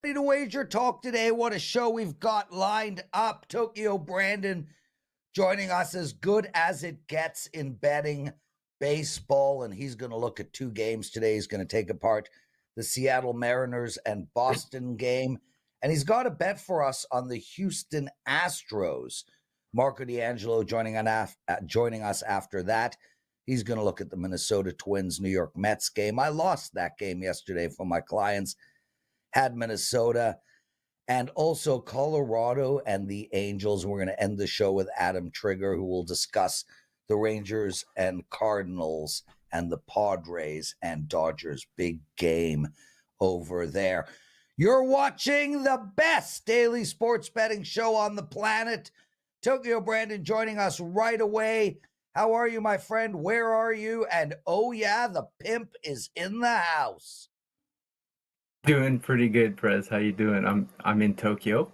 Ready to wager talk today. What a show we've got lined up. Tokyo Brandon joining us, as good as it gets in betting baseball. And he's going to look at two games today. He's going to take apart the Seattle Mariners and Boston game. And he's got a bet for us on the Houston Astros. Marco D'Angelo joining us after that. He's going to look at the Minnesota Twins New York Mets game. I lost that game yesterday for my clients. Had Minnesota and also Colorado and the Angels. We're going to end the show with Adam Trigger, who will discuss the Rangers and Cardinals and the Padres and Dodgers. Big game over there. You're watching the best daily sports betting show on the planet. Tokyo Brandon joining us right away. How are you, my friend? Where are you? And oh yeah, the pimp is in the house. Doing pretty good, Prez. How you doing? I'm in Tokyo,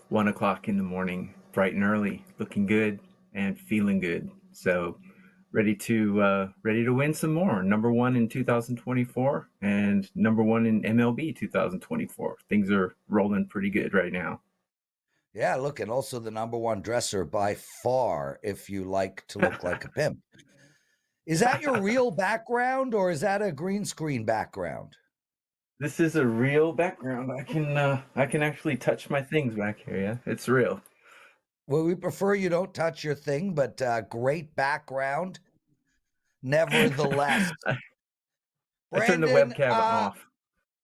1 o'clock in the morning, bright and early, looking good and feeling good. So ready to win some more. Number one in 2024 and number one in MLB 2024. Things are rolling pretty good right now. Yeah, look, and also the number one dresser by far, if you like to look like a pimp. Is that your real background or is that a green screen background? This is a real background. I can actually touch my things back here. Yeah, it's real. Well, we prefer you don't touch your thing, but great background. Nevertheless, I turned the Brandon, webcam off.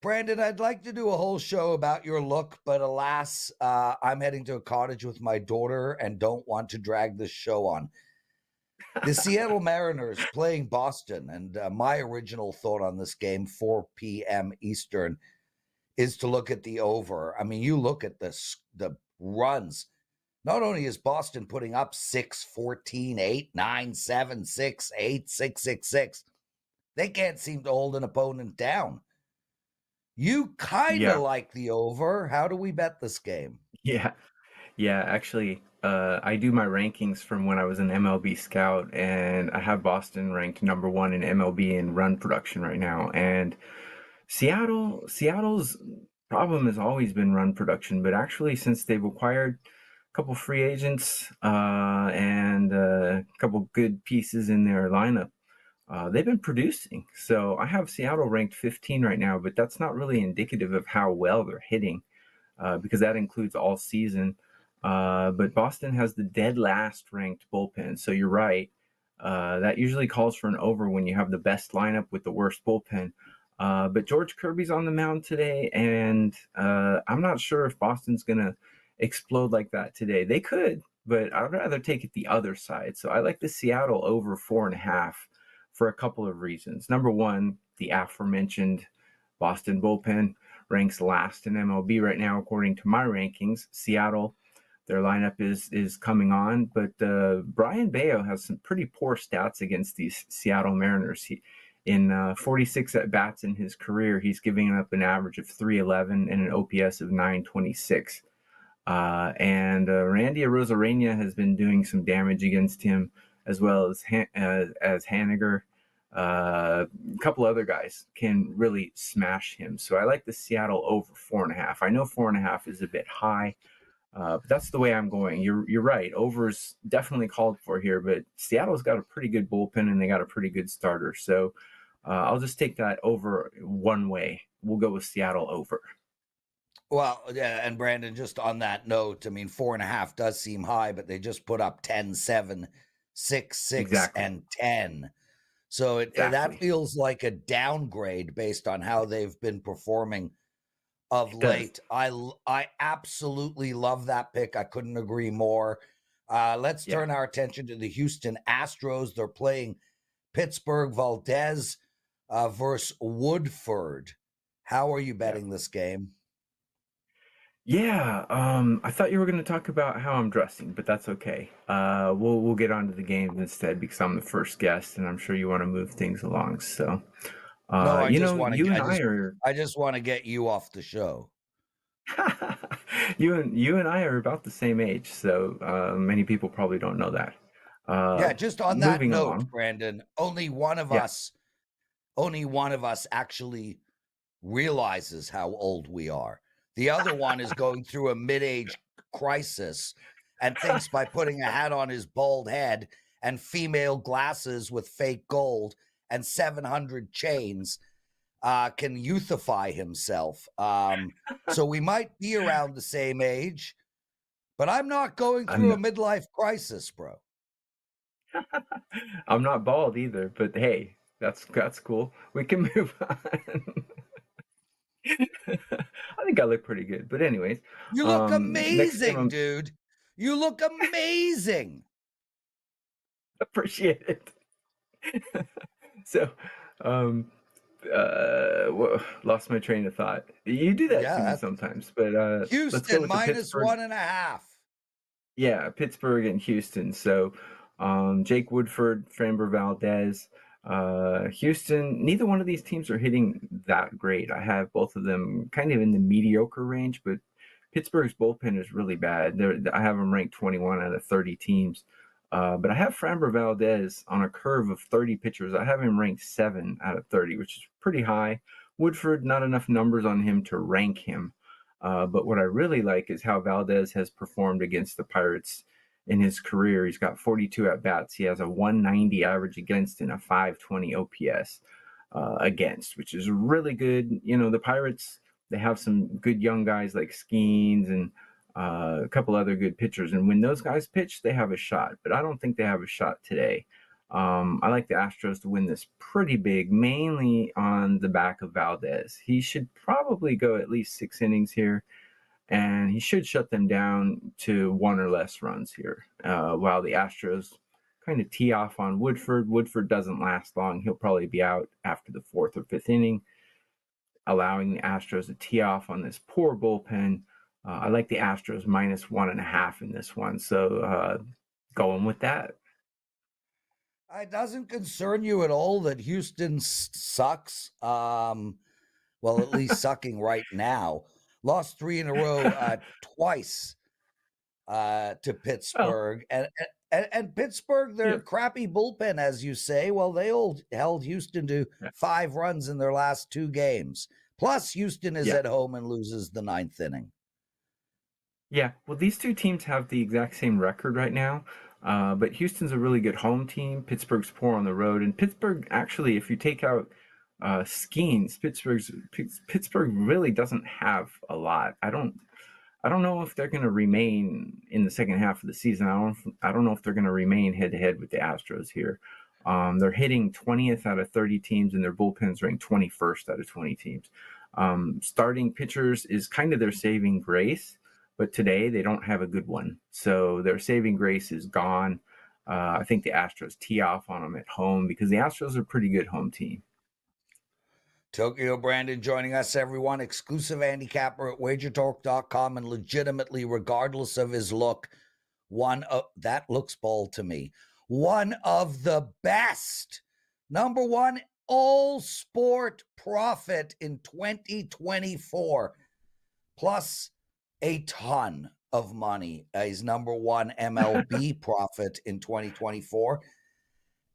Brandon, I'd like to do a whole show about your look, but alas, I'm heading to a cottage with my daughter and don't want to drag this show on. The Seattle Mariners playing Boston, and my original thought on this game, 4 p.m. Eastern, is to look at the over. I mean, you look at the runs. Not only is Boston putting up 6, 14, 8, 9, 7, 6, 8, 6, 6, 6, they can't seem to hold an opponent down. You kind of Yeah. like the over. How do we bet this game? Yeah, actually, I do my rankings from when I was an MLB scout, and I have Boston ranked number one in MLB in run production right now. And Seattle's problem has always been run production, but actually, since they've acquired a couple free agents and a couple good pieces in their lineup, they've been producing. So I have Seattle ranked 15 right now, but that's not really indicative of how well they're hitting because that includes all season. But Boston has the dead last ranked bullpen. So you're right. That usually calls for an over when you have the best lineup with the worst bullpen. But George Kirby's on the mound today, and I'm not sure if Boston's going to explode like that today. They could, but I'd rather take it the other side. So I like the Seattle over 4.5 for a couple of reasons. Number one, the aforementioned Boston bullpen ranks last in MLB right now, according to my rankings. Seattle, their lineup is coming on, but Brian Bayo has some pretty poor stats against these Seattle Mariners. In 46 at-bats in his career, he's giving up an average of 311 and an OPS of 926. And Randy Arozarena has been doing some damage against him, as well as Haniger. A couple other guys can really smash him. So I like the Seattle over 4.5. I know 4.5 is a bit high, but that's the way I'm going. You're right. Over's definitely called for here, but Seattle's got a pretty good bullpen and they got a pretty good starter. So I'll just take that over one way. We'll go with Seattle over. Well, yeah, and Brandon, just on that note, I mean, 4.5 does seem high, but they just put up 10, 7, 6, 6, Exactly. and 10. So that feels like a downgrade based on how they've been performing of It does. late. I absolutely love that pick. I couldn't agree more. Let's Yeah. turn our attention to the Houston Astros. They're playing Pittsburgh. Valdez versus Woodford. How are you Yeah. betting this game? Yeah, I thought you were going to talk about how I'm dressing, but that's okay. We'll get on to the game instead because I'm the first guest, and I'm sure you want to move things along. So, No, I just want you to. and I are I just want to get you off the show. you and I are about the same age, so many people probably don't know that. Yeah, just on that Moving note, along. Brandon, only one of Yeah. us actually realizes how old we are. The other one is going through a mid-age crisis and thinks by putting a hat on his bald head and female glasses with fake gold and 700 chains can youthify himself. So we might be around the same age, but I'm not going I'm through a not, midlife crisis, bro. I'm not bald either, but hey, that's cool. We can move on. I think I look pretty good, but anyways, You look next game amazing, I'm dude. You look amazing. appreciate it. So, um, lost my train of thought. You do that to me Yeah, sometimes, but let's go Houston with the minus Pittsburgh. 1.5. Yeah, Pittsburgh and Houston. So, Jake Woodford, Framber Valdez, Houston. Neither one of these teams are hitting that great. I have both of them kind of in the mediocre range, but Pittsburgh's bullpen is really bad. I have them ranked 21 out of 30 teams. But I have Framber Valdez on a curve of 30 pitchers. I have him ranked 7 out of 30, which is pretty high. Woodford, not enough numbers on him to rank him. But what I really like is how Valdez has performed against the Pirates in his career. He's got 42 at bats. He has a 190 average against and a 520 OPS against, which is really good. You know, the Pirates, they have some good young guys like Skeens and a couple other good pitchers. And when those guys pitch, they have a shot. But I don't think they have a shot today. I like the Astros to win this pretty big, mainly on the back of Valdez. He should probably go at least 6 innings here, and he should shut them down to 1 or less runs here, while the Astros kind of tee off on Woodford. Woodford doesn't last long. He'll probably be out after the 4th or 5th inning, allowing the Astros to tee off on this poor bullpen. I like the Astros minus 1.5 in this one, so going with that. It doesn't concern you at all that Houston sucks. Well, at least sucking right now. Lost 3 in a row twice to Well, Pittsburgh. And Pittsburgh, their yeah, crappy bullpen, as you say, well, they held Houston to yeah, 5 runs in their last 2 games. Plus, Houston is yeah. at home and loses the 9th inning. Yeah, well, these two teams have the exact same record right now, but Houston's a really good home team. Pittsburgh's poor on the road, and Pittsburgh actually, if you take out Skeens, Pittsburgh really doesn't have a lot. I don't know if they're going to remain in the second half of the season. I don't know if they're going to remain head to head with the Astros here. They're hitting 20th out of 30 teams, and their bullpens ranked 21st out of 20 teams. Starting pitchers is kind of their saving grace, but today they don't have a good one. So their saving grace is gone. I think the Astros tee off on them at home because the Astros are a pretty good home team. Tokyo Brandon joining us, everyone. Exclusive handicapper at WagerTalk.com, and legitimately, regardless of his look, that looks bold to me. One of the best. Number one all sport profit in 2024, plus a ton of money. He's number one MLB profit in 2024.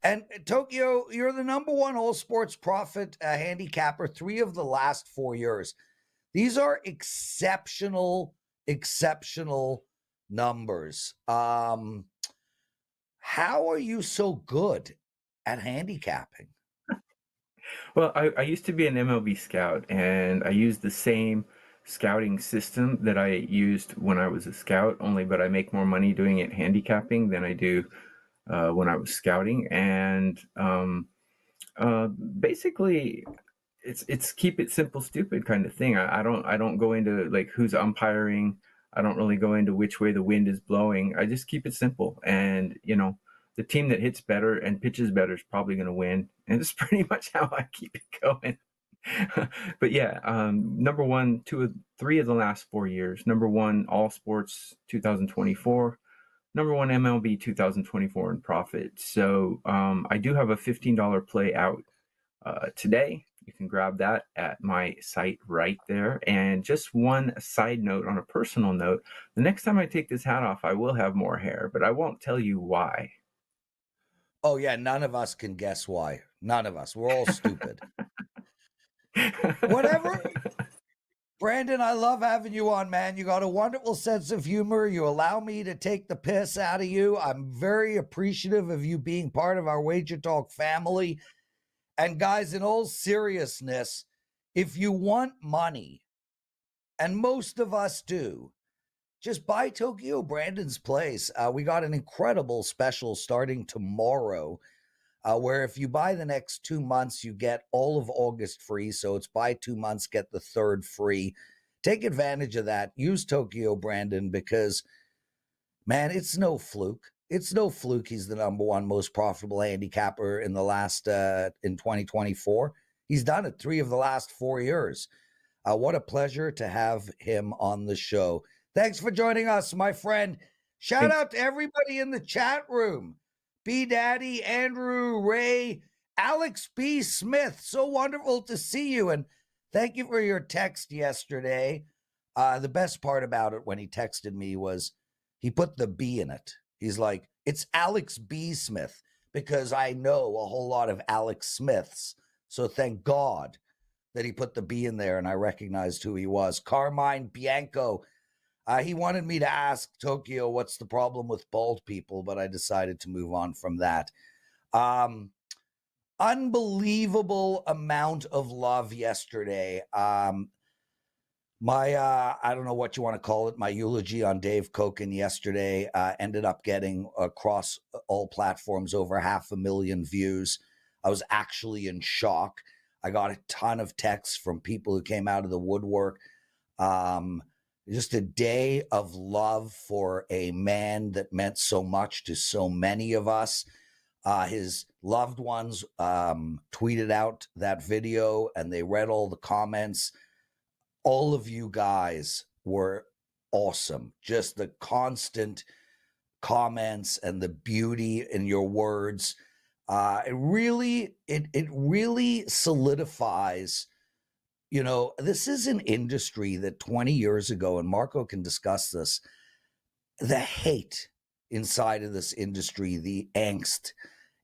And Tokyo, you're the number one all sports profit handicapper 3 of the last 4 years. These are exceptional, exceptional numbers. How are you so good at handicapping? Well, I used to be an MLB scout, and I used the same scouting system that I used when I was a scout, only but I make more money doing it handicapping than I do when I was scouting. And basically, it's keep it simple, stupid kind of thing. I don't go into like who's umpiring. I don't really go into which way the wind is blowing. I just keep it simple, and the team that hits better and pitches better is probably going to win. And it's pretty much how I keep it going. But yeah, number one, 3 of the last 4 years. Number one, all sports 2024. Number one, MLB 2024 in profit. So I do have a $15 play out today. You can grab that at my site right there. And just one side note on a personal note, the next time I take this hat off, I will have more hair, but I won't tell you why. Oh, yeah, none of us can guess why. None of us. We're all stupid. Whatever. Brandon, I love having you on, man. You got a wonderful sense of humor. You allow me to take the piss out of you. I'm very appreciative of you being part of our Wager Talk family. And guys, in all seriousness, if you want money, and most of us do, just buy Tokyo Brandon's place. We got an incredible special starting tomorrow, where if you buy the next 2 months, you get all of August free. So it's buy 2 months, get the third free. Take advantage of that. Use Tokyo Brandon because, man, it's no fluke. It's no fluke. He's the number one most profitable handicapper in the last in 2024. He's done it 3 of the last 4 years. What a pleasure to have him on the show. Thanks for joining us, my friend. Shout out to everybody in the chat room. B Daddy, Andrew, Ray, Alex B. Smith. So wonderful to see you. And thank you for your text yesterday. The best part about it when he texted me was he put the B in it. He's like, it's Alex B. Smith, because I know a whole lot of Alex Smiths. So thank God that he put the B in there and I recognized who he was. Carmine Bianco. He wanted me to ask Tokyo what's the problem with bald people, but I decided to move on from that. Unbelievable amount of love yesterday. I don't know what you want to call it. My eulogy on Dave Cokin yesterday ended up getting across all platforms over 500,000 views. I was actually in shock. I got a ton of texts from people who came out of the woodwork. Just a day of love for a man that meant so much to so many of us. His loved ones tweeted out that video and they read all the comments. All of you guys were awesome. Just the constant comments and the beauty in your words. It really solidifies, this is an industry that 20 years ago, and Marco can discuss this, the hate inside of this industry, the angst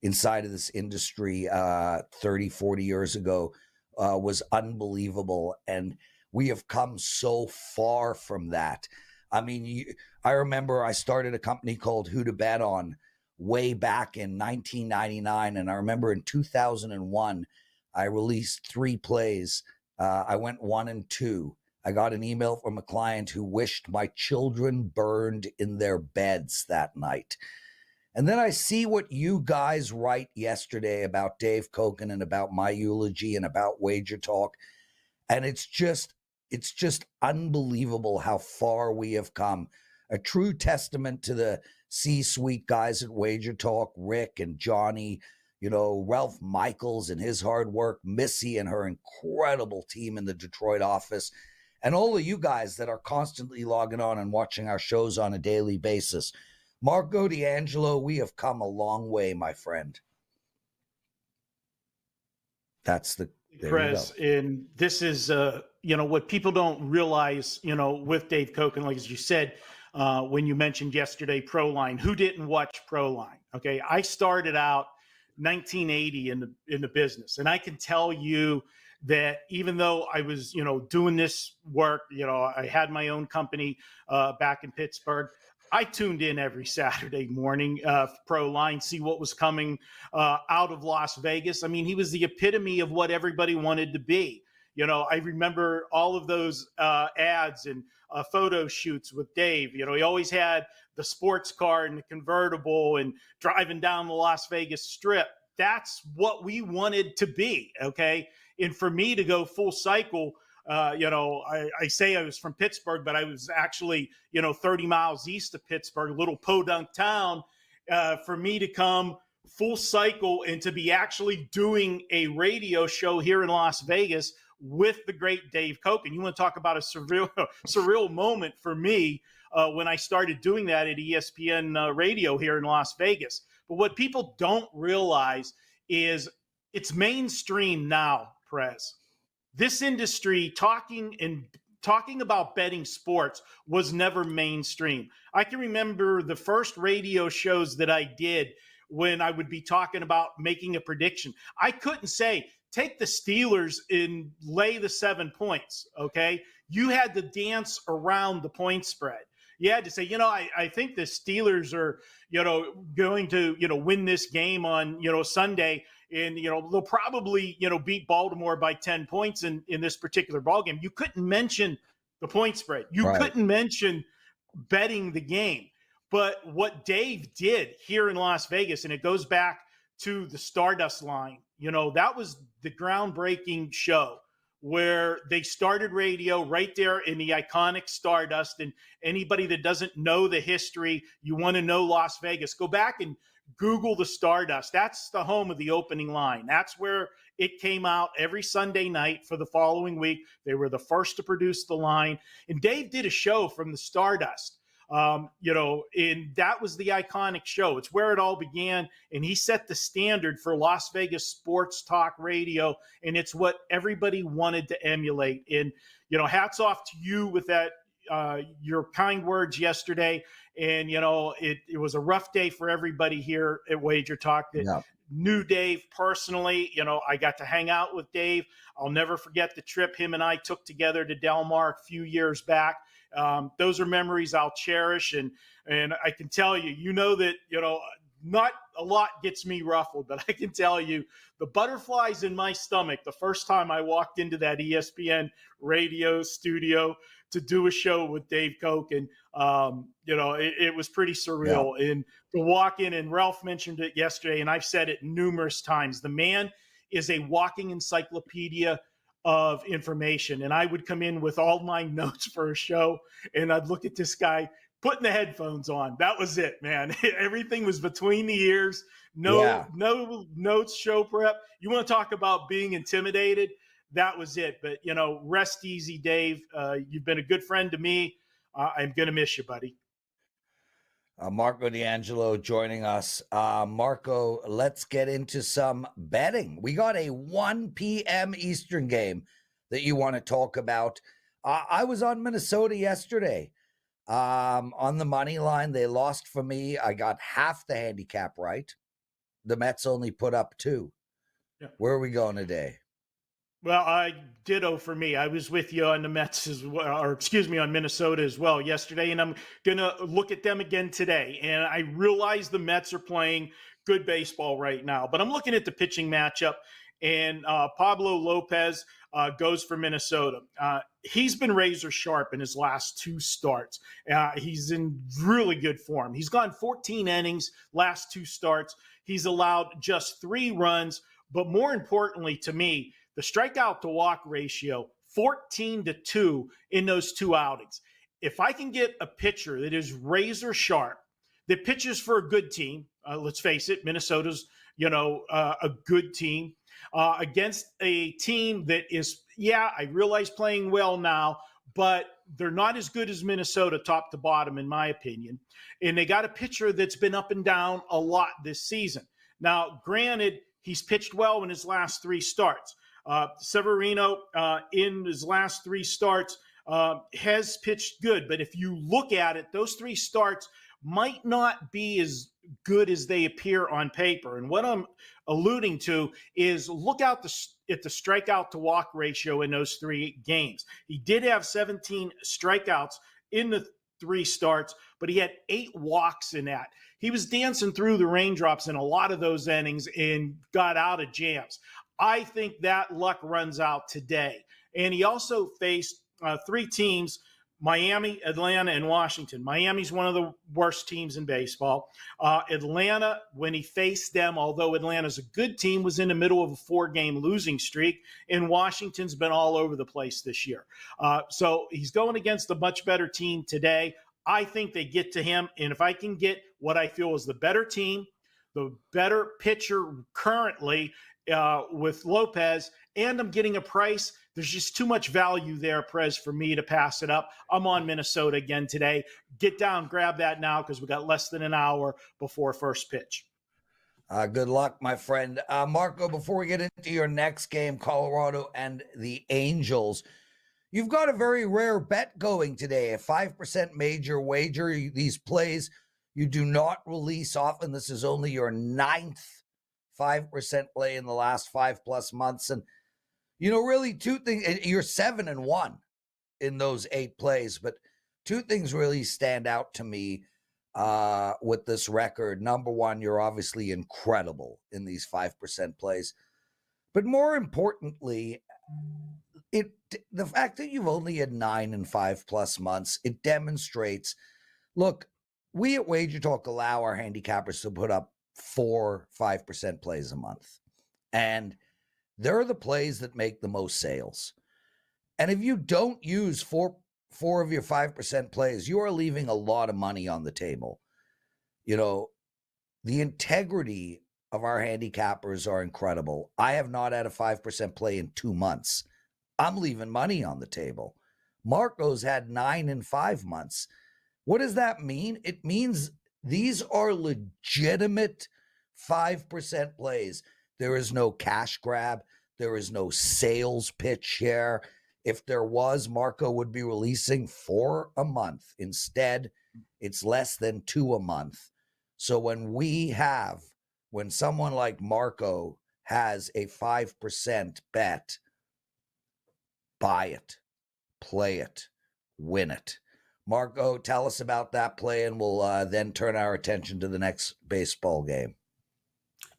inside of this industry 30, 40 years ago was unbelievable. And we have come so far from that. I mean, I remember I started a company called Who to Bet On way back in 1999. And I remember in 2001, I released 3 plays. I went 1 and 2. I got an email from a client who wished my children burned in their beds that night. And then I see what you guys write yesterday about Dave Cokin and about my eulogy and about Wager Talk. And it's just unbelievable how far we have come. A true testament to the C-suite guys at Wager Talk, Rick and Johnny, Ralph Michaels and his hard work, Missy and her incredible team in the Detroit office, and all of you guys that are constantly logging on and watching our shows on a daily basis. Marco D'Angelo, we have come a long way, my friend. That's the Prez, and this is what people don't realize, with Dave Cokin, like as you said, when you mentioned yesterday Proline, who didn't watch Proline? Okay, I started out 1980 in the business, and I can tell you that even though I was doing this work, I had my own company back in Pittsburgh, I tuned in every Saturday morning Proline, see what was coming out of Las Vegas. I mean, he was the epitome of what everybody wanted to be. I remember all of those ads and photo shoots with Dave. He always had the sports car and the convertible and driving down the Las Vegas Strip. That's what we wanted to be, okay? And for me to go full cycle, I say I was from Pittsburgh, but I was actually, 30 miles east of Pittsburgh, a little podunk town. For me to come full cycle and to be actually doing a radio show here in Las Vegas with the great Dave Cokin. You want to talk about a surreal moment for me when I started doing that at ESPN radio here in Las Vegas. But what people don't realize is it's mainstream now, Prez. This industry talking about betting sports was never mainstream. I can remember the first radio shows that I did when I would be talking about making a prediction. I couldn't say take the Steelers and lay the 7 points, okay? You had to dance around the point spread. You had to say, I think the Steelers are, going to, win this game on, Sunday. And, they'll probably, beat Baltimore by 10 points in this particular ballgame. You couldn't mention the point spread. You couldn't mention betting the game. But what Dave did here in Las Vegas, and it goes back to the Stardust line, that was the groundbreaking show where they started radio right there in the iconic Stardust. And anybody that doesn't know the history, you want to know Las Vegas, go back and Google the Stardust. That's the home of the opening line. That's where it came out every Sunday night for the following week. They were the first to produce the line. And Dave did a show from the Stardust. And that was the iconic show. It's where it all began. And he set the standard for Las Vegas sports talk radio. And it's what everybody wanted to emulate. And, hats off to you with that, your kind words yesterday. And, it was a rough day for everybody here at Wager Talk that knew Dave personally. I got to hang out with Dave. I'll never forget the trip him and I took together to Del Mar a few years back. Those are memories I'll cherish. And I can tell you, that, not a lot gets me ruffled, but I can tell you the butterflies in my stomach the first time I walked into that ESPN radio studio to do a show with Dave Cokin. It was pretty surreal. Yeah. And to walk in, and Ralph mentioned it yesterday, and I've said it numerous times, the man is a walking encyclopedia of information. And I would come in with all my notes for a show, and I'd look at this guy putting the headphones on. That was it, man. Everything was between the ears. No notes, show prep. You want to talk about being intimidated? That was it. But, rest easy, Dave. You've been a good friend to me. I'm going to miss you, buddy. Marco D'Angelo joining us. Marco, let's get into some betting. We got a 1 p.m. Eastern game that you want to talk about. I was on Minnesota yesterday. On the money line, they lost for me. I got half the handicap right. The Mets only put up 2. Yeah. Where are we going today? Well, ditto for me. I was with you on the Mets on Minnesota as well yesterday, and I'm going to look at them again today. And I realize the Mets are playing good baseball right now, but I'm looking at the pitching matchup, and Pablo Lopez goes for Minnesota. He's been razor sharp in his last 2 starts. He's in really good form. He's gone 14 innings, last 2 starts. He's allowed just 3 runs, but more importantly to me, the strikeout to walk ratio, 14-2 in those 2 outings. If I can get a pitcher that is razor sharp, that pitches for a good team, let's face it, Minnesota's, a good team, against a team that is, I realize playing well now, but they're not as good as Minnesota top to bottom, in my opinion. And they got a pitcher that's been up and down a lot this season. Now, granted, he's pitched well in his last 3 starts. Severino, in his last 3 starts, has pitched good. But if you look at it, those 3 starts might not be as good as they appear on paper. And what I'm alluding to is look out at the strikeout to walk ratio in those 3 games. He did have 17 strikeouts in the 3 starts, but he had 8 walks in that. He was dancing through the raindrops in a lot of those innings and got out of jams. I think that luck runs out today. And he also faced 3 teams, Miami, Atlanta, and Washington. Miami's one of the worst teams in baseball. Atlanta, when he faced them, although Atlanta's a good team, was in the middle of a 4-game losing streak, and Washington's been all over the place this year. So he's going against a much better team today. I think they get to him, and if I can get what I feel is the better team, the better pitcher currently, with Lopez, and I'm getting a price, there's just too much value there, Prez, for me to pass it up. I'm on Minnesota again today. Get down, grab that now, because we got less than an hour before first pitch. Good luck, my friend. Marco, before we get into your next game, Colorado and the Angels, you've got a very rare bet going today, a 5% major wager. These plays you do not release often. This is only your 9th 5% play in the last 5+ months. And, really two things. You're 7-1 in those 8 plays, but two things really stand out to me with this record. Number one, you're obviously incredible in these 5% plays. But more importantly, the fact that you've only had 9 and 5+ months, it demonstrates, look, we at WagerTalk allow our handicappers to put up 4 5% plays a month. And they're the plays that make the most sales. And if you don't use four of your 5% plays, you are leaving a lot of money on the table. The integrity of our handicappers are incredible. I have not had a 5% play in 2 months. I'm leaving money on the table. Marco's had 9 and 5 months. What does that mean? It means these are legitimate 5% plays. There is no cash grab. There is no sales pitch here. If there was, Marco would be releasing 4 a month. Instead, it's less than 2 a month. So when someone like Marco has a 5% bet, buy it, play it, win it. Marco, tell us about that play, and we'll then turn our attention to the next baseball game.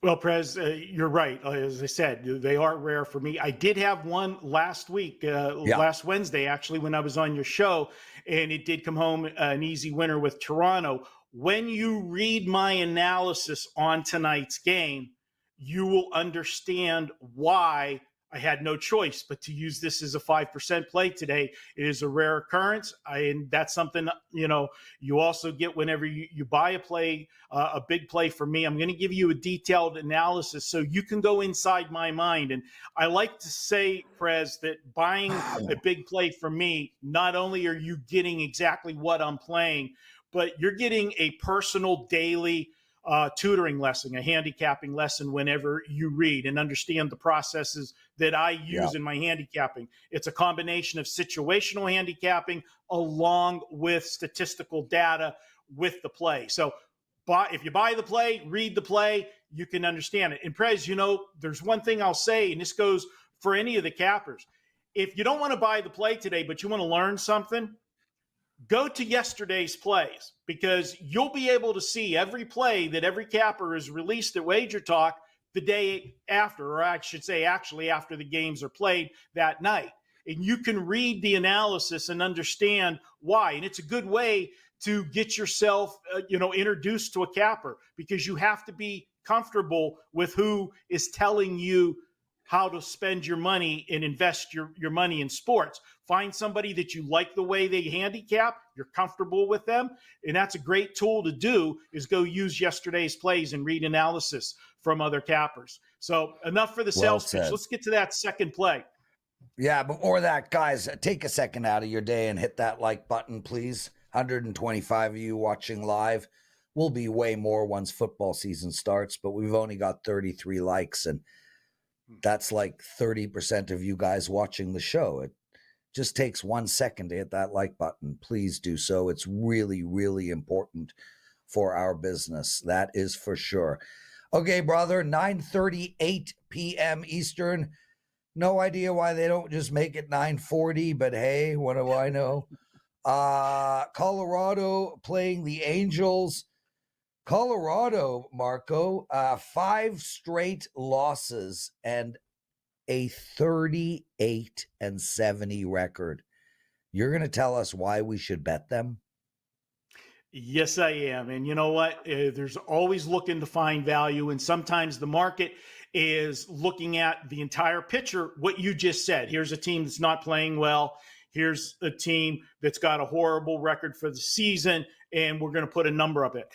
Well, Prez, you're right. As I said, they are rare for me. I did have one last week, last Wednesday, actually, when I was on your show, and it did come home an easy winner with Toronto. When you read my analysis on tonight's game, you will understand why I had no choice but to use this as a 5% play today. It is a rare occurrence. And that's something, you also get whenever you buy a play, a big play for me. I'm going to give you a detailed analysis so you can go inside my mind. And I like to say, Prez, that buying a big play for me, not only are you getting exactly what I'm playing, but you're getting a personal daily tutoring lesson, a handicapping lesson whenever you read and understand the processes that I use in my handicapping. It's a combination of situational handicapping along with statistical data with the play. So if you buy the play, read the play, you can understand it. And Prez, there's one thing I'll say, and this goes for any of the cappers. If you don't want to buy the play today, but you want to learn something, go to yesterday's plays, because you'll be able to see every play that every capper has released at WagerTalk the day after, or I should say actually after the games are played that night. And you can read the analysis and understand why. And it's a good way to get yourself, introduced to a capper, because you have to be comfortable with who is telling you how to spend your money and invest your money in sports. Find somebody that you like the way they handicap, you're comfortable with them, and that's a great tool to do, is go use yesterday's plays and read analysis from other cappers. So enough for the sales pitch. Let's get to that second play. Yeah, before that, guys, take a second out of your day and hit that like button, please. 125 of you watching live. Will be way more once football season starts, but we've only got 33 likes, and that's like 30% of you guys watching the show. It just takes 1 second to hit that like button. Please do so. It's really, really important for our business. That is for sure. Okay, brother, 9:38 p.m. Eastern. No idea why they don't just make it 9:40, but hey, what do I know? Colorado playing the Angels. Colorado, Marco, 5 straight losses and a 38-70 record. You're going to tell us why we should bet them? Yes, I am. And you know what? There's always looking to find value. And sometimes the market is looking at the entire picture, what you just said. Here's a team that's not playing well. Here's a team that's got a horrible record for the season, and we're going to put a number up it.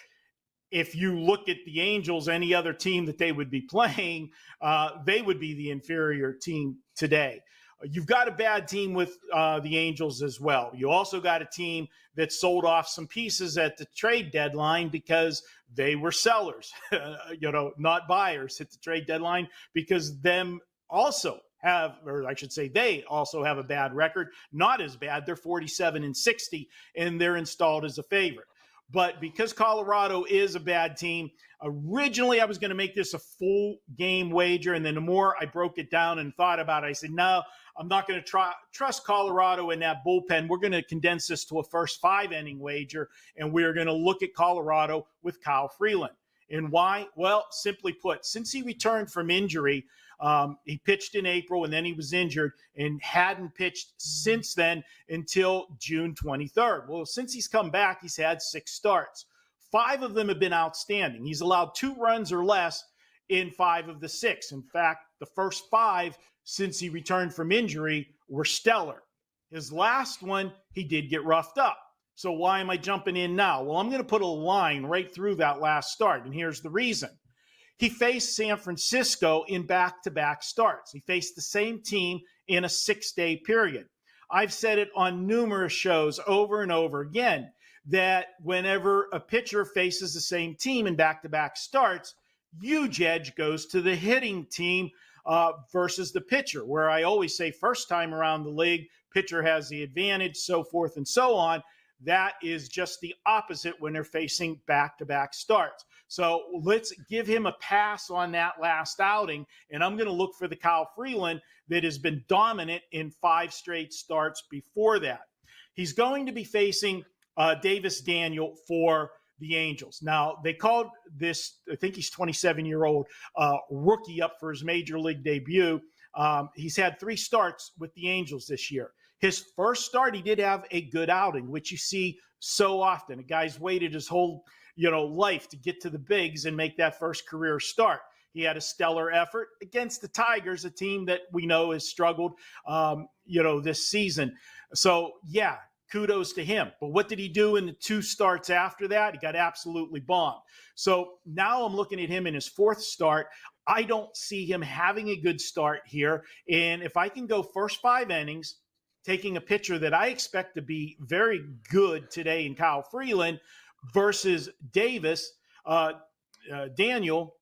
If you look at the Angels, any other team that they would be playing, they would be the inferior team today. You've got a bad team with the Angels as well. You also got a team that sold off some pieces at the trade deadline because they were sellers, not buyers at the trade deadline, because them also have, or I should say they also have a bad record. Not as bad. They're 47-60, and they're installed as a favorite. But because Colorado is a bad team, originally I was going to make this a full game wager. And then the more I broke it down and thought about it, I said, no, I'm not going to trust Colorado in that bullpen. We're going to condense this to a first 5-inning wager, and we're going to look at Colorado with Kyle Freeland. And why? Well, simply put, since he returned from injury, he pitched in April and then he was injured and hadn't pitched since then until June 23rd. Well, since he's come back, he's had 6 starts. 5 of them have been outstanding. He's allowed 2 runs or less in 5 of the 6. In fact, the first 5 since he returned from injury were stellar. His last one, he did get roughed up. So why am I jumping in now? Well, I'm going to put a line right through that last start, and here's the reason. He faced San Francisco in back-to-back starts. He faced the same team in a 6-day period. I've said it on numerous shows over and over again that whenever a pitcher faces the same team in back-to-back starts, huge edge goes to the hitting team versus the pitcher, where I always say first time around the league, pitcher has the advantage, so forth and so on. That is just the opposite when they're facing back-to-back starts. So let's give him a pass on that last outing, and I'm going to look for the Kyle Freeland that has been dominant in 5 straight starts before that. He's going to be facing Davis Daniel for the Angels. Now, they called this, I think he's 27-year-old rookie up for his major league debut. He's had 3 starts with the Angels this year. His first start, he did have a good outing, which you see so often. A guy's waited his whole, life to get to the bigs and make that first career start. He had a stellar effort against the Tigers, a team that we know has struggled, this season. So, yeah, kudos to him. But what did he do in the 2 starts after that? He got absolutely bombed. So now I'm looking at him in his 4th start. I don't see him having a good start here. And if I can go first 5 innings, taking a pitcher that I expect to be very good today in Kyle Freeland versus Davis, Daniel,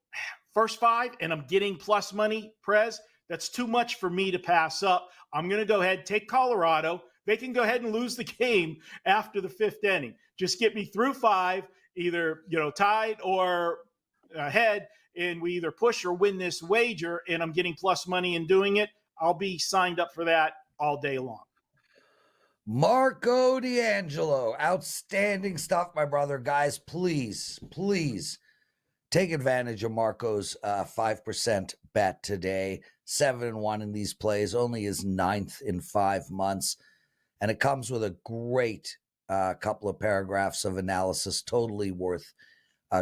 first 5, and I'm getting plus money, Prez, that's too much for me to pass up. I'm going to go ahead, take Colorado. They can go ahead and lose the game after the 5th inning. Just get me through 5, either, tied or ahead, and we either push or win this wager, and I'm getting plus money in doing it. I'll be signed up for that all day long. Marco D'Angelo, outstanding stuff, my brother. Guys, please take advantage of Marco's 5% bet today. 7-1 in these plays, only his 9th in 5 months. And it comes with a great couple of paragraphs of analysis, totally worth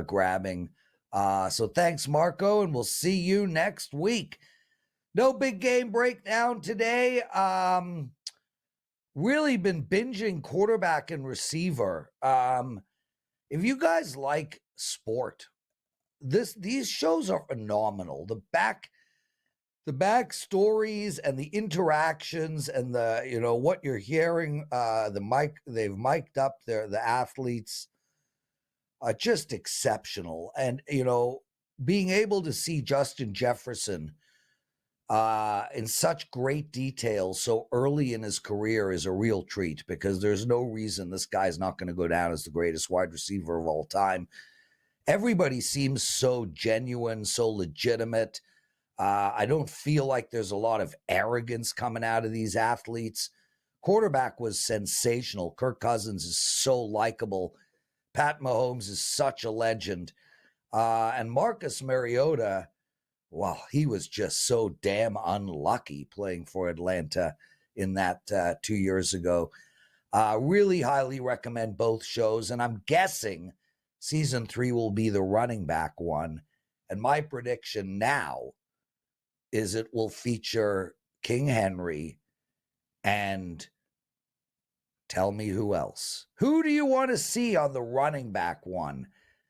grabbing. So thanks, Marco, and we'll see you next week. No big game breakdown today. Really been binging quarterback and receiver. If you guys like sport, these shows are phenomenal. The back stories and the interactions and the what you're hearing. They've mic'd up the athletes are just exceptional. And being able to see Justin Jefferson in such great detail so early in his career is a real treat, because there's no reason this guy's not going to go down as the greatest wide receiver of all time. Everybody seems so genuine, so legitimate. I don't feel like there's a lot of arrogance coming out of these athletes. Quarterback was sensational. Kirk Cousins is so likable. Pat Mahomes is such a legend. And Marcus Mariota, well, he was just so damn unlucky playing for Atlanta in that 2 years ago. Really highly recommend both shows. And I'm guessing season 3 will be the running back one. And my prediction now is it will feature King Henry and tell me who else. Who do you want to see on the running back one?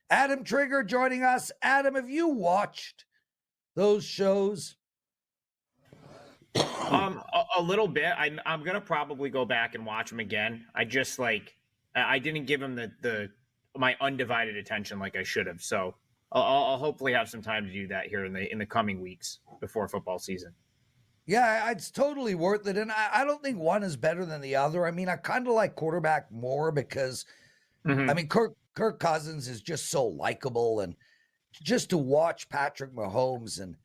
Adam Trigger joining us. Adam, have you watched those shows? A little bit. I'm gonna probably go back and watch them again. I just I didn't give them my undivided attention like I should have. So I'll hopefully have some time to do that here in the coming weeks before football season. Yeah, it's totally worth it. And I don't think one is better than the other. I mean, I kind of like quarterback more because, I mean, Kirk Kirk Cousins is just so likable, and just to watch Patrick Mahomes and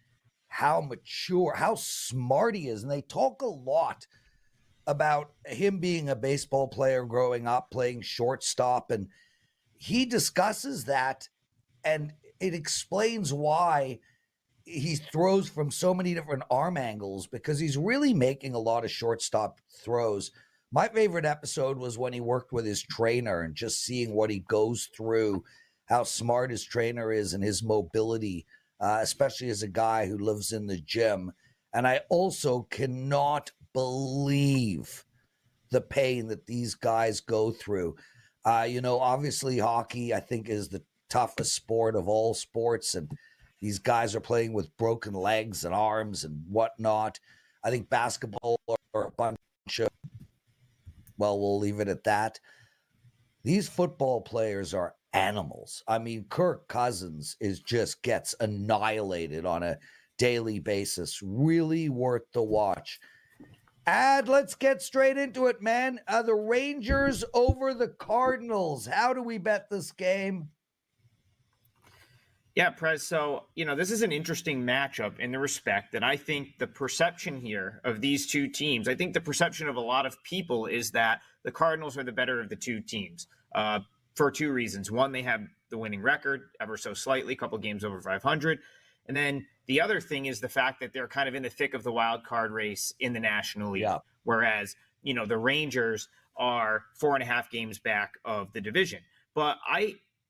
how mature, how smart he is. And they talk a lot about him being a baseball player growing up, playing shortstop. And he discusses that, and it explains why he throws from so many different arm angles, because he's really making a lot of shortstop throws. My favorite episode was when he worked with his trainer and just seeing what he goes through, how smart his trainer is and his mobility, especially as a guy who lives in the gym. And I also cannot believe the pain that these guys go through. Obviously hockey, I think, is the toughest sport of all sports. And these guys are playing with broken legs and arms and whatnot. I think basketball are a bunch of, well, we'll leave it at that. These football players are animals. I mean, Kirk Cousins gets annihilated on a daily basis. Really worth the watch. Let's get straight into it, man. The Rangers over the Cardinals. How do we bet this game? Yeah, Prez. So, this is an interesting matchup in the respect that I think the perception here of these two teams, I think the perception of a lot of people is that the Cardinals are the better of the two teams for two reasons. One, they have the winning record ever so slightly, a couple games over 500. And then the other thing is the fact that they're kind of in the thick of the wild card race in the National League. Yeah. Whereas, the Rangers are 4.5 games back of the division. But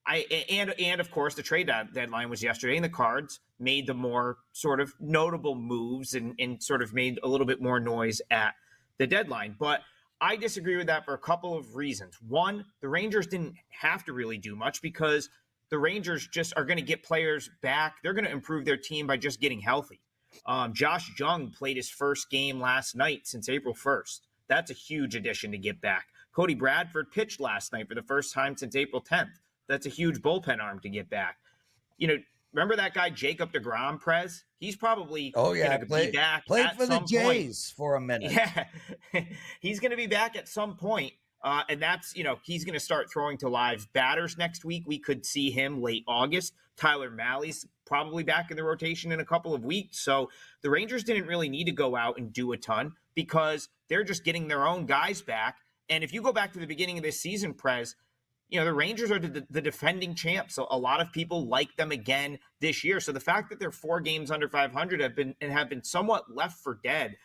and of course, the trade deadline was yesterday, and the Cards made the more sort of notable moves and sort of made a little bit more noise at the deadline. But I disagree with that for a couple of reasons. One, the Rangers didn't have to really do much because the Rangers just are going to get players back. They're going to improve their team by just getting healthy. Josh Jung played his first game last night since April 1st. That's a huge addition to get back. Cody Bradford pitched last night for the first time since April 10th. That's a huge bullpen arm to get back. Remember that guy, Jacob deGrom, Prez? He's probably going to be back played at for some the Jays point. For a minute. Yeah, he's going to be back at some point. And that's, he's going to start throwing to live batters next week. We could see him late August. Tyler Malley's probably back in the rotation in a couple of weeks. So the Rangers didn't really need to go out and do a ton because they're just getting their own guys back. And if you go back to the beginning of this season, Prez, the Rangers are the defending champs. So a lot of people like them again this year. So the fact that they're 4 games under 500 have been somewhat left for dead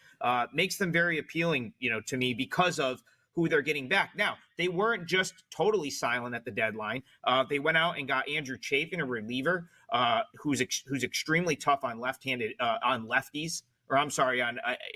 makes them very appealing, to me because of who they're getting back. Now, they weren't just totally silent at the deadline. They went out and got Andrew Chafin, a reliever, who's extremely tough on left-handed on lefties. Or I'm sorry,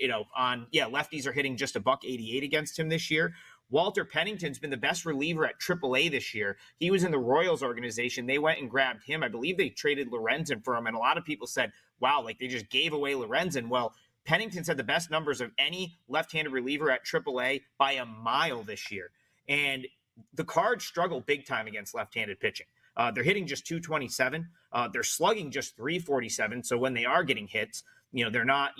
lefties are hitting just $188 against him this year. Walter Pennington's been the best reliever at AAA this year. He was in the Royals organization. They went and grabbed him. I believe they traded Lorenzen for him. And a lot of people said, wow, like they just gave away Lorenzen. Well, Pennington's had the best numbers of any left-handed reliever at AAA by a mile this year. And the Cards struggle big time against left-handed pitching. They're hitting just 227. They're slugging just 347. So when they are getting hits, they're not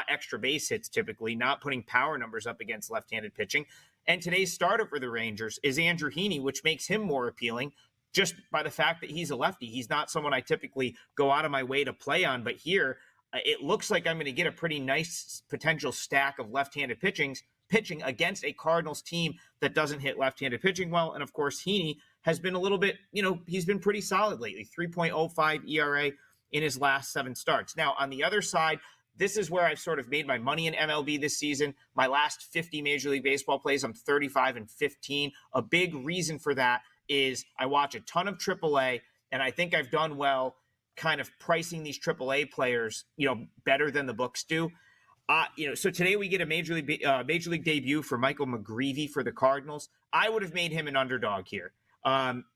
extra base hits typically, not putting power numbers up against left-handed pitching. And today's starter for the Rangers is Andrew Heaney, which makes him more appealing just by the fact that he's a lefty. He's not someone I typically go out of my way to play on, but here it looks like I'm going to get a pretty nice potential stack of left-handed pitching against a Cardinals team that doesn't hit left-handed pitching well. And of course, Heaney has been a little bit, he's been pretty solid lately, 3.05 ERA in his last 7 starts. Now, on the other side, this is where I've sort of made my money in MLB this season. My last 50 Major League Baseball plays, I'm 35-15. A big reason for that is I watch a ton of AAA, and I think I've done well kind of pricing these AAA players, better than the books do. So today we get a Major League debut for Michael McGreevy for the Cardinals. I would have made him an underdog here.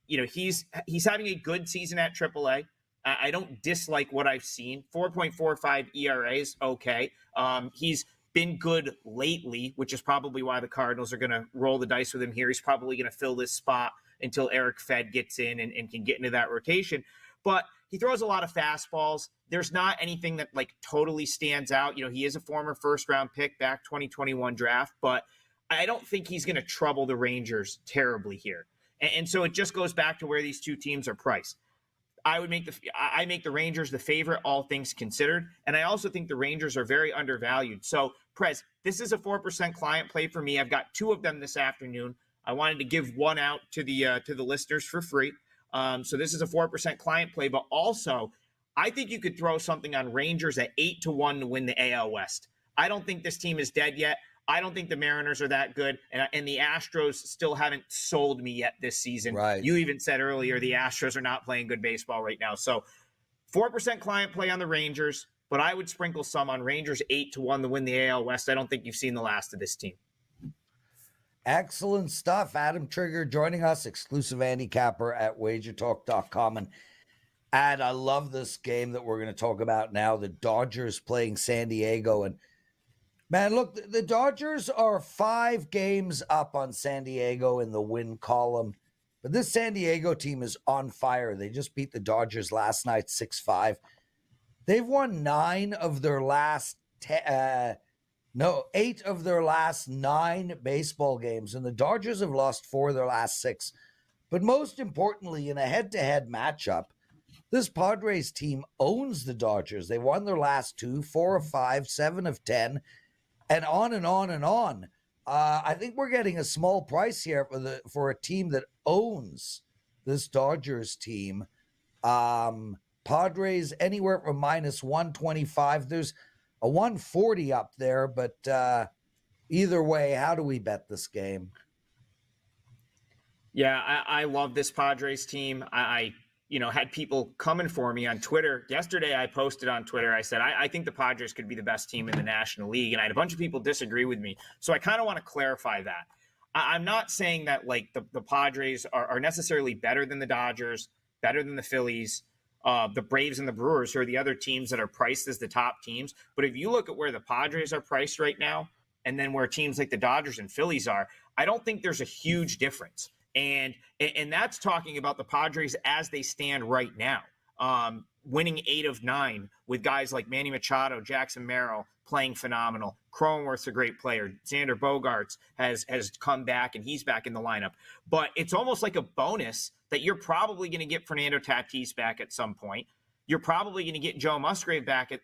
He's having a good season at AAA. I don't dislike what I've seen. 4.45 ERA is okay. He's been good lately, which is probably why the Cardinals are going to roll the dice with him here. He's probably going to fill this spot until Eric Fed gets in and can get into that rotation. But he throws a lot of fastballs. There's not anything that like totally stands out. He is a former first-round pick back 2021 draft, but I don't think he's going to trouble the Rangers terribly here. And so it just goes back to where these two teams are priced. I make the Rangers the favorite, all things considered. And I also think the Rangers are very undervalued. So, Prez, this is a 4% client play for me. I've got 2 of them this afternoon. I wanted to give one out to the listeners for free. So this is a 4% client play, but also I think you could throw something on Rangers at 8-1 to win the AL West. I don't think this team is dead yet. I don't think the Mariners are that good, and the Astros still haven't sold me yet this season. Right. You even said earlier the Astros are not playing good baseball right now. So 4% client play on the Rangers, but I would sprinkle some on Rangers 8-1 to win the AL West. I don't think you've seen the last of this team. Excellent stuff. Adam Trigger joining us, exclusive handicapper at WagerTalk.com. And I love this game that we're going to talk about now, the Dodgers playing San Diego. And man, look, the Dodgers are 5 games up on San Diego in the win column. But this San Diego team is on fire. They just beat the Dodgers last night 6-5. They've won 8 of their last 9 baseball games. And the Dodgers have lost 4 of their last 6. But most importantly, in a head-to-head matchup, this Padres team owns the Dodgers. They won their last 2, 4 of 5, 7 of 10. And on and on and on. I think we're getting a small price here for a team that owns this Dodgers team. Padres anywhere from minus 125. There's a 140 up there, but either way, how do we bet this game? Yeah, I love this Padres team. I had people coming for me on Twitter. Yesterday, I posted on Twitter, I said, I think the Padres could be the best team in the National League. And I had a bunch of people disagree with me. So I kind of want to clarify that. I'm not saying that like the Padres are necessarily better than the Dodgers, better than the Phillies, the Braves and the Brewers, who are the other teams that are priced as the top teams. But if you look at where the Padres are priced right now, and then where teams like the Dodgers and Phillies are, I don't think there's a huge difference. And that's talking about the Padres as they stand right now, winning 8 of 9 with guys like Manny Machado, Jackson Merrill playing phenomenal. Cronenworth's a great player. Xander Bogaerts has come back, and he's back in the lineup. But it's almost like a bonus that you're probably going to get Fernando Tatis back at some point. You're probably going to get Joe Musgrove back at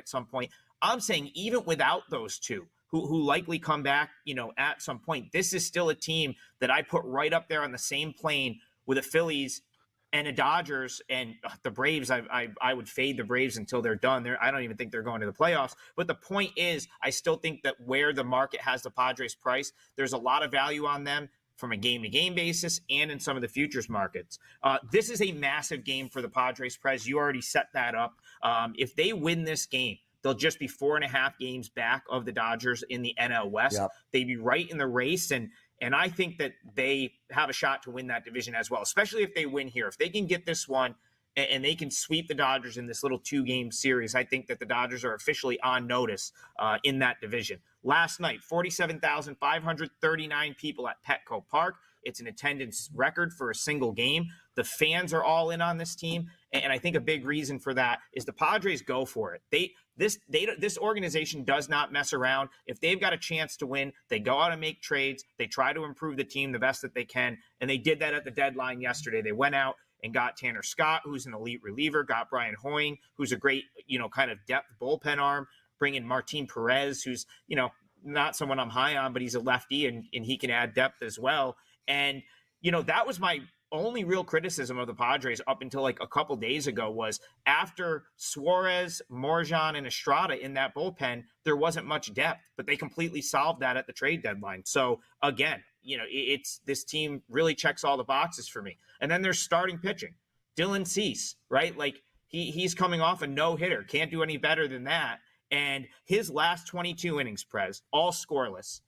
some point. I'm saying even without those two, who likely come back, at some point, this is still a team that I put right up there on the same plane with the Phillies and the Dodgers and the Braves. I would fade the Braves until they're done. I don't even think they're going to the playoffs. But the point is, I still think that where the market has the Padres price, there's a lot of value on them from a game-to-game basis and in some of the futures markets. This is a massive game for the Padres, Prez. You already set that up. If they win this game, they'll just be 4.5 games back of the Dodgers in the NL West. Yep. They'd be right in the race, and I think that they have a shot to win that division as well, especially if they win here. If they can get this one and they can sweep the Dodgers in this little 2-game series, I think that the Dodgers are officially on notice in that division. Last night, 47,539 people at Petco Park. It's an attendance record for a single game. The fans are all in on this team, and I think a big reason for that is the Padres go for it. This organization does not mess around. If they've got a chance to win, they go out and make trades. They try to improve the team the best that they can, and they did that at the deadline yesterday. They went out and got Tanner Scott, who's an elite reliever, got Brian Hoying, who's a great, kind of depth bullpen arm, bring in Martin Perez, who's, not someone I'm high on, but he's a lefty and he can add depth as well. And, that was my only real criticism of the Padres up until like a couple days ago was after Suarez, Morjan, and Estrada in that bullpen, there wasn't much depth, but they completely solved that at the trade deadline. So again, it's this team really checks all the boxes for me. And then there's starting pitching. Dylan Cease, right? Like he's coming off a no-hitter. Can't do any better than that. And his last 22 innings, Prez, all scoreless,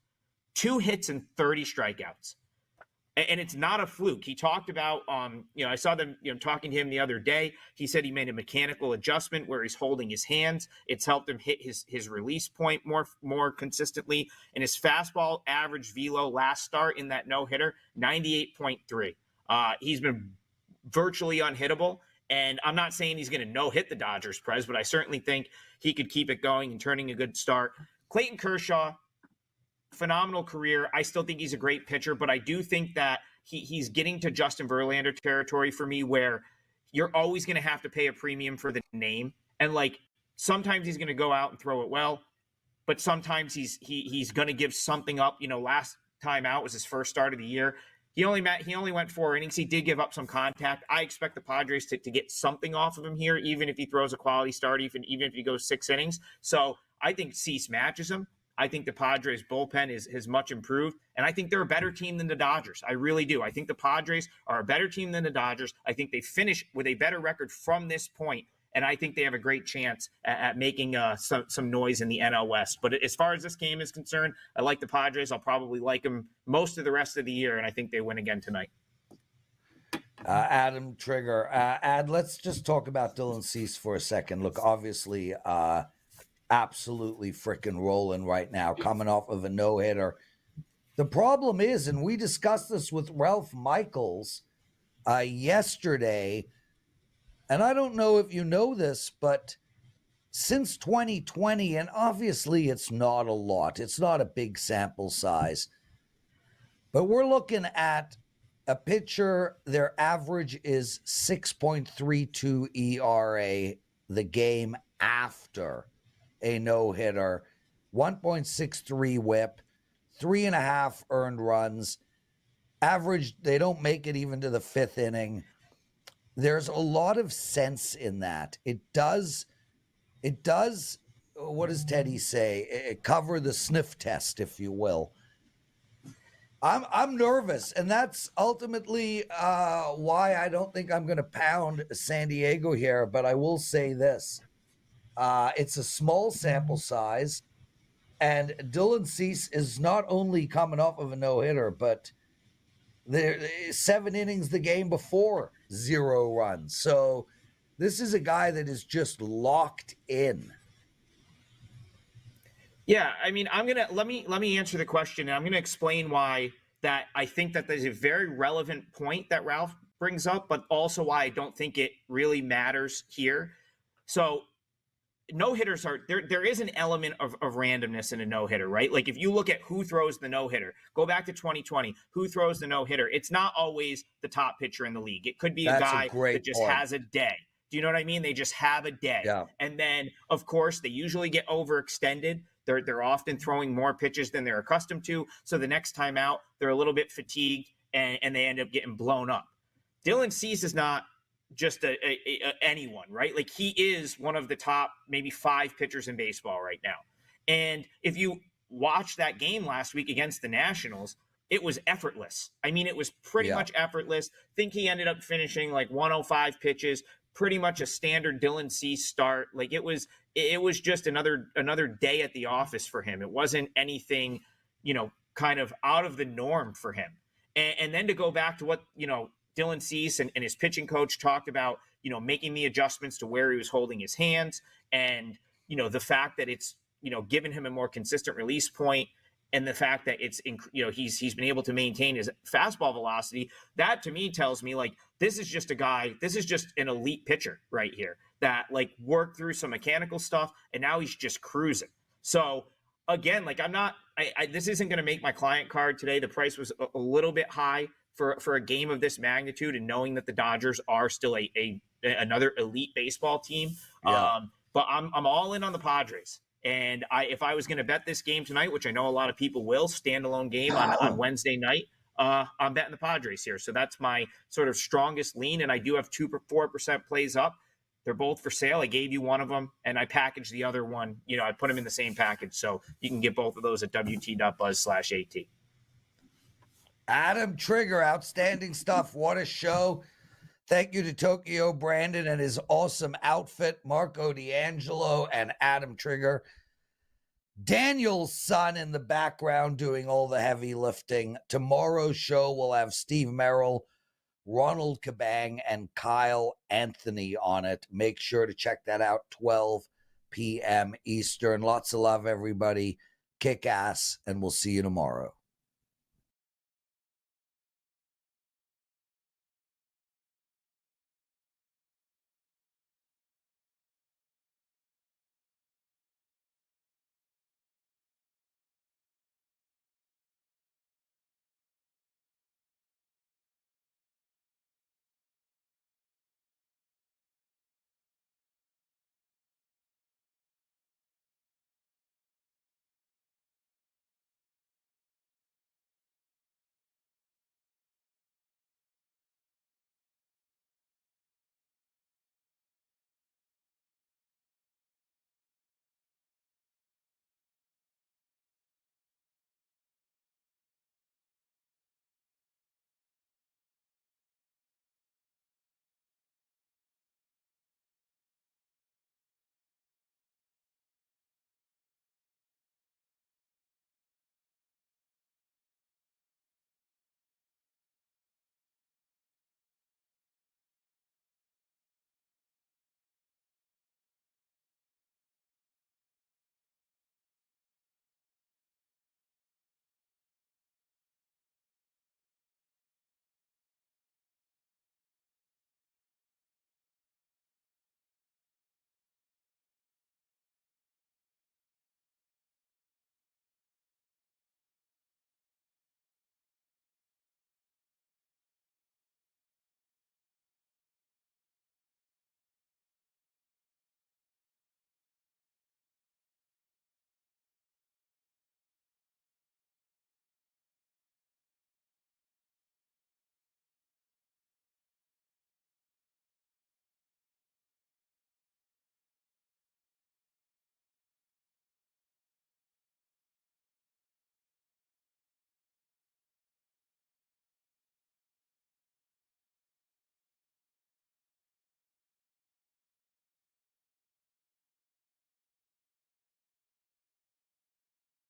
2 hits and 30 strikeouts. And it's not a fluke. He talked about, I saw them, talking to him the other day. He said he made a mechanical adjustment where he's holding his hands. It's helped him hit his release point more consistently. And his fastball average velo last start in that no-hitter, 98.3. He's been virtually unhittable. And I'm not saying he's going to no-hit the Dodgers, Prez, but I certainly think he could keep it going and turning a good start. Clayton Kershaw, phenomenal career. I still think he's a great pitcher, but I do think that he's getting to Justin Verlander territory for me, where you're always going to have to pay a premium for the name. And like, sometimes he's going to go out and throw it well, but sometimes he's going to give something up. Last time out was his first start of the year. He only went 4 innings. He did give up some contact. I expect the Padres to get something off of him here, even if he throws a quality start, even if he goes 6 innings. So I think Cease matches him. I think the Padres bullpen is much improved, and I think they're a better team than the Dodgers. I really do. I think the Padres are a better team than the Dodgers. I think they finish with a better record from this point, and I think they have a great chance at making some noise in the NL West. But as far as this game is concerned, I like the Padres. I'll probably like them most of the rest of the year, and I think they win again tonight. Adam Trigger. Let's just talk about Dylan Cease for a second. Look, obviously, absolutely freaking rolling right now, coming off of a no-hitter. The problem is, and we discussed this with Ralph Michaels yesterday, and I don't know if you know this, but since 2020, and obviously it's not a lot, it's not a big sample size, but we're looking at a pitcher, their average is 6.32 ERA the game after a no-hitter, 1.63 whip, 3.5 earned runs. Average, they don't make it even to the 5th inning. There's a lot of sense in that. It does, what does Teddy say? Cover the sniff test, if you will. I'm nervous, and that's ultimately why I don't think I'm going to pound San Diego here, but I will say this. It's a small sample size, and Dylan Cease is not only coming off of a no-hitter, but there 7 innings the game before, 0 runs. So this is a guy that is just locked in. Yeah, I mean, let me answer the question, and I'm gonna explain why that I think that there's a very relevant point that Ralph brings up, but also why I don't think it really matters here. So no-hitters there is an element of randomness in a no-hitter, right? Like, if you look at who throws the no-hitter, go back to 2020, who throws the no-hitter, it's not always the top pitcher in the league. It could be a guy that just has a day. Do you know what I mean? They just have a day. Yeah. And then, of course, they usually get overextended. They're often throwing more pitches than they're accustomed to. So the next time out, they're a little bit fatigued, and they end up getting blown up. Dylan Cease is not just anyone, right? Like, he is one of the top maybe 5 pitchers in baseball right now. And if you watch that game last week against the Nationals, it was effortless. I mean, it was pretty much effortless. I think he ended up finishing like 105 pitches, pretty much a standard Dylan Cease start. Like, it was just another day at the office for him. It wasn't anything, kind of out of the norm for him. And then to go back to what, Dylan Cease and his pitching coach talked about, making the adjustments to where he was holding his hands, and, the fact that it's, given him a more consistent release point, and the fact that it's, he's been able to maintain his fastball velocity. That to me tells me, like, this is just an elite pitcher right here that, like, worked through some mechanical stuff, and now he's just cruising. So again, like, this isn't going to make my client card today. The price was a little bit high for a game of this magnitude, and knowing that the Dodgers are still another elite baseball team. Yeah. But I'm all in on the Padres. And if I was going to bet this game tonight, which I know a lot of people will, standalone game on Wednesday night, I'm betting the Padres here. So that's my sort of strongest lean. And I do have 2-4% plays up. They're both for sale. I gave you one of them, and I packaged the other one. I put them in the same package. So you can get both of those at wt.buzz/AT. Adam Trigger, outstanding stuff. What a show. Thank you to Tokyo Brandon and his awesome outfit, Marco D'Angelo and Adam Trigger. Daniel's son in the background doing all the heavy lifting. Tomorrow's show will have Steve Merrill, Ronald Kabang, and Kyle Anthony on it. Make sure to check that out, 12 p.m. Eastern. Lots of love, everybody. Kick ass, and we'll see you tomorrow.